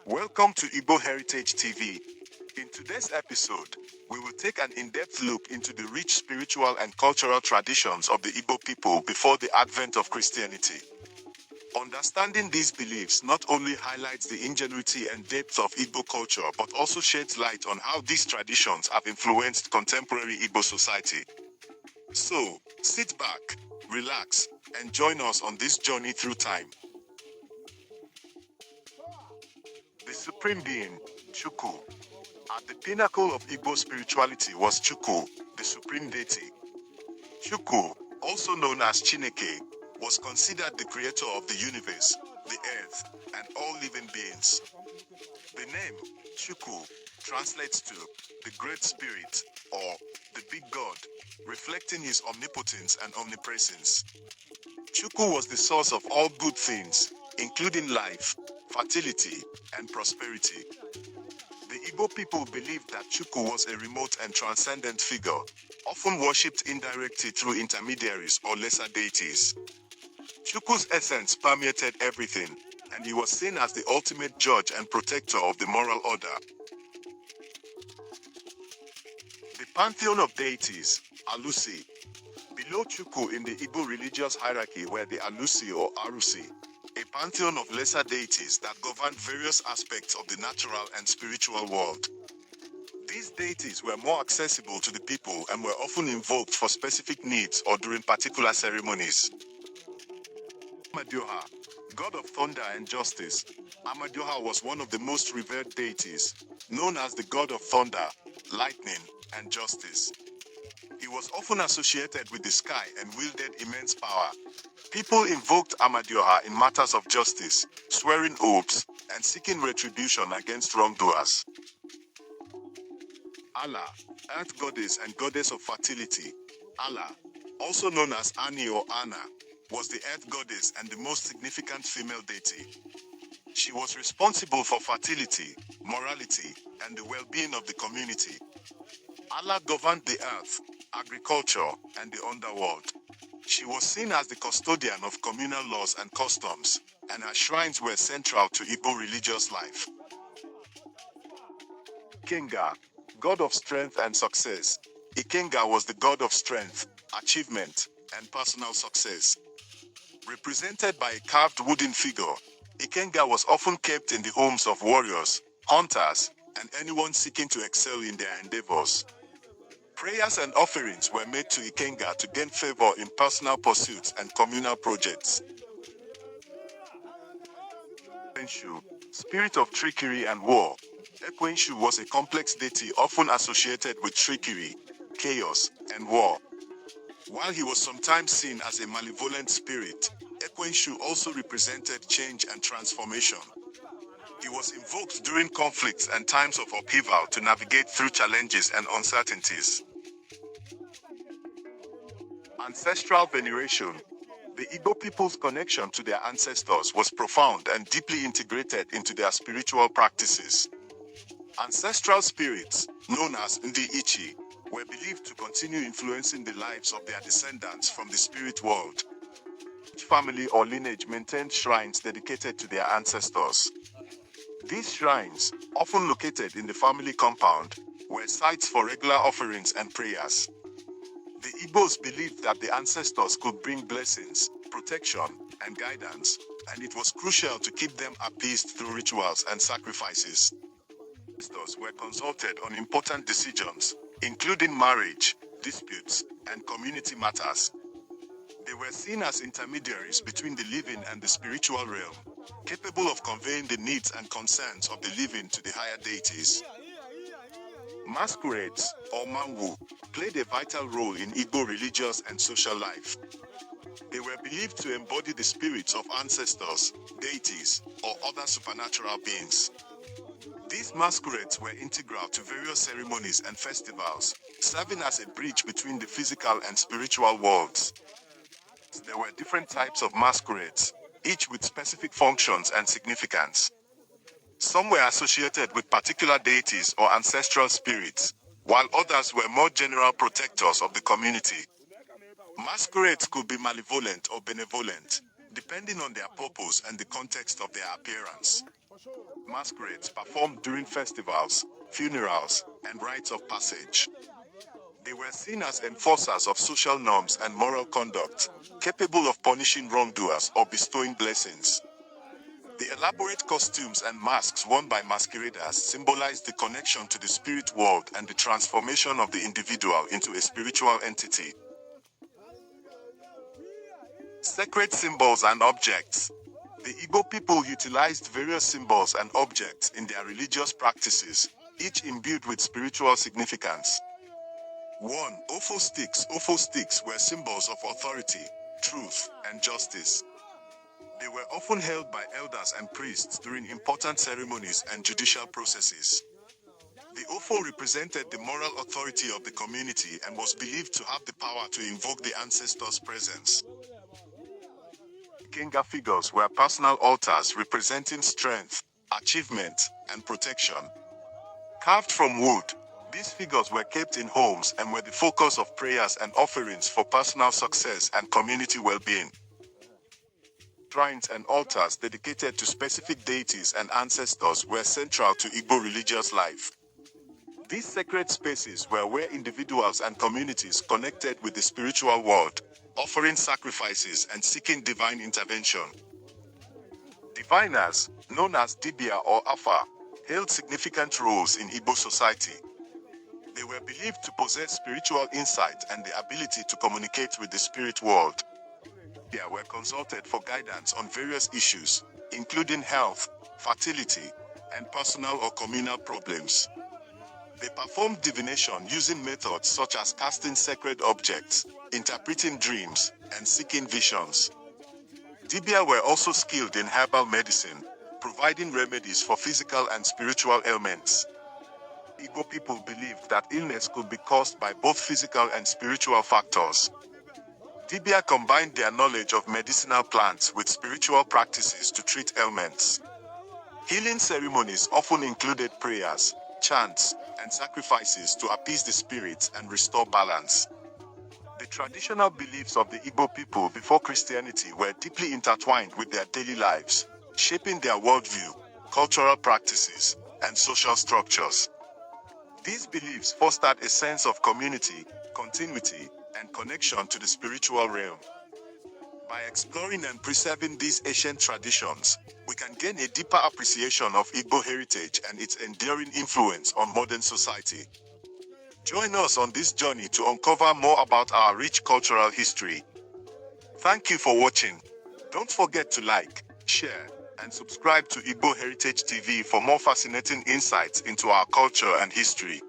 Welcome to Igbo Heritage TV. In today's episode, we will take an in-depth look into the rich spiritual and cultural traditions of the Igbo people before the advent of Christianity. Understanding these beliefs not only highlights the ingenuity and depth of Igbo culture but also sheds light on how these traditions have influenced contemporary Igbo society. So, sit back, relax, and join us on this journey through time. The Supreme Being, Chukwu. At the pinnacle of Igbo spirituality was Chukwu, the supreme deity. Chukwu, also known as Chineke, was considered the creator of the universe, the earth, and all living beings. The name, Chukwu, translates to the Great Spirit, or the Big God, reflecting his omnipotence and omnipresence. Chukwu was the source of all good things, including life, fertility, and prosperity. The Igbo people believed that Chukwu was a remote and transcendent figure, often worshipped indirectly through intermediaries or lesser deities. Chukwu's essence permeated everything, and he was seen as the ultimate judge and protector of the moral order. The pantheon of deities, Alusi. Below Chukwu in the Igbo religious hierarchy were the Alusi or Arusi, a pantheon of lesser deities that governed various aspects of the natural and spiritual world. These deities were more accessible to the people and were often invoked for specific needs or during particular ceremonies. Amadioha, god of thunder and justice. Amadioha was one of the most revered deities, known as the god of thunder, lightning, and justice. He was often associated with the sky and wielded immense power. People invoked Amadioha in matters of justice, swearing oaths, and seeking retribution against wrongdoers. Allah, earth goddess and goddess of fertility. Allah, also known as Ani or Anna, was the earth goddess and the most significant female deity. She was responsible for fertility, morality, and the well-being of the community. Allah governed the earth, agriculture, and the underworld. She was seen as the custodian of communal laws and customs, and her shrines were central to Igbo religious life. Ikenga, god of strength and success. Ikenga was the god of strength, achievement, and personal success. Represented by a carved wooden figure, Ikenga was often kept in the homes of warriors, hunters, and anyone seeking to excel in their endeavors. Prayers and offerings were made to Ikenga to gain favor in personal pursuits and communal projects. Ekwensu, spirit of trickery and war. Ekwensu was a complex deity often associated with trickery, chaos, and war. While he was sometimes seen as a malevolent spirit, Ekwensu also represented change and transformation. He was invoked during conflicts and times of upheaval to navigate through challenges and uncertainties. Ancestral veneration. The Igbo people's connection to their ancestors was profound and deeply integrated into their spiritual practices. Ancestral spirits, known as Ndi Ichi, were believed to continue influencing the lives of their descendants from the spirit world. Each family or lineage maintained shrines dedicated to their ancestors. These shrines, often located in the family compound, were sites for regular offerings and prayers. The Igbos believed that the ancestors could bring blessings, protection, and guidance, and it was crucial to keep them appeased through rituals and sacrifices. Ancestors were consulted on important decisions, including marriage, disputes, and community matters. They were seen as intermediaries between the living and the spiritual realm, capable of conveying the needs and concerns of the living to the higher deities. Masquerades, or Manwu, played a vital role in Igbo religious and social life. They were believed to embody the spirits of ancestors, deities, or other supernatural beings. These masquerades were integral to various ceremonies and festivals, serving as a bridge between the physical and spiritual worlds. There were different types of masquerades, each with specific functions and significance. Some were associated with particular deities or ancestral spirits, while others were more general protectors of the community. Masquerades could be malevolent or benevolent, depending on their purpose and the context of their appearance. Masquerades performed during festivals, funerals, and rites of passage. They were seen as enforcers of social norms and moral conduct, capable of punishing wrongdoers or bestowing blessings. The elaborate costumes and masks worn by masqueraders symbolize the connection to the spirit world and the transformation of the individual into a spiritual entity. Sacred symbols and objects. The Igbo people utilized various symbols and objects in their religious practices, each imbued with spiritual significance. 1. Ofo sticks. Ofo sticks were symbols of authority, truth, and justice. They were often held by elders and priests during important ceremonies and judicial processes. The Ofo represented the moral authority of the community and was believed to have the power to invoke the ancestors' presence. Kenga figures were personal altars representing strength, achievement, and protection. Carved from wood, these figures were kept in homes and were the focus of prayers and offerings for personal success and community well-being. Shrines and altars dedicated to specific deities and ancestors were central to Igbo religious life. These sacred spaces were where individuals and communities connected with the spiritual world, offering sacrifices and seeking divine intervention. Diviners, known as Dibia or Afa, held significant roles in Igbo society. They were believed to possess spiritual insight and the ability to communicate with the spirit world. They were consulted for guidance on various issues, including health, fertility, and personal or communal problems. They performed divination using methods such as casting sacred objects, interpreting dreams, and seeking visions. Dibia were also skilled in herbal medicine, providing remedies for physical and spiritual ailments. Igbo people believed that illness could be caused by both physical and spiritual factors. Dibia combined their knowledge of medicinal plants with spiritual practices to treat ailments. Healing ceremonies often included prayers, chants, and sacrifices to appease the spirits and restore balance. The traditional beliefs of the Igbo people before Christianity were deeply intertwined with their daily lives, shaping their worldview, cultural practices, and social structures. These beliefs fostered a sense of community, continuity, and connection to the spiritual realm. By exploring and preserving these ancient traditions, we can gain a deeper appreciation of Igbo heritage and its enduring influence on modern society. Join us on this journey to uncover more about our rich cultural history. Thank you for watching. Don't forget to like, share, and subscribe to Igbo Heritage TV for more fascinating insights into our culture and history.